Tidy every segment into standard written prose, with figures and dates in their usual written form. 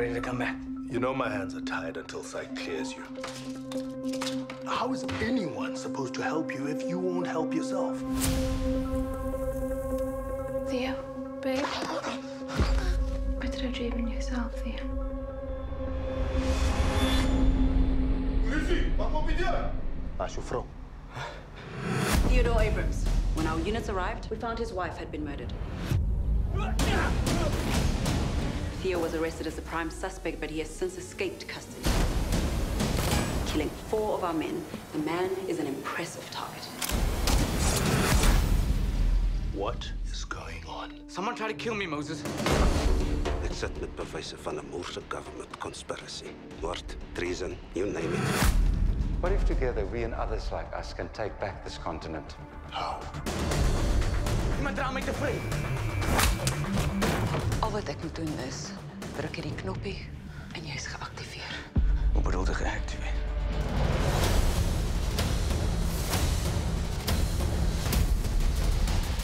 ready to come back. You know my hands are tied until sight clears you. How is anyone supposed to help you if you won't help yourself? Theo, babe. Beter believe in yourself, Theo. Lucy, wat moet je doen? Waar is uw vrouw? Theodore Abrams. When our units arrived, we found his wife had been murdered. Theo was arrested as the prime suspect, but he has since escaped custody. Killing 4 of our men, the man is an impressive target. What is going on? Someone tried to kill me, Moses. Ek sit met bewyse van 'n Moorse government conspiracy. Moord, treason, you name it. What if together we and others like us can take back this continent? How? Iemand dra my te vry. Al wat ek moet doen is druk hierdie knoppie en jy's geaktiveer. Hoe bedoel jy geactiveer?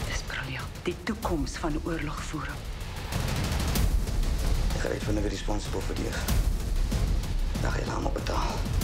Dis briljant. Die toekoms van oorlogvoering. Ek gaan uit van wie responsible vir die. Dan gaan jy hom betaal.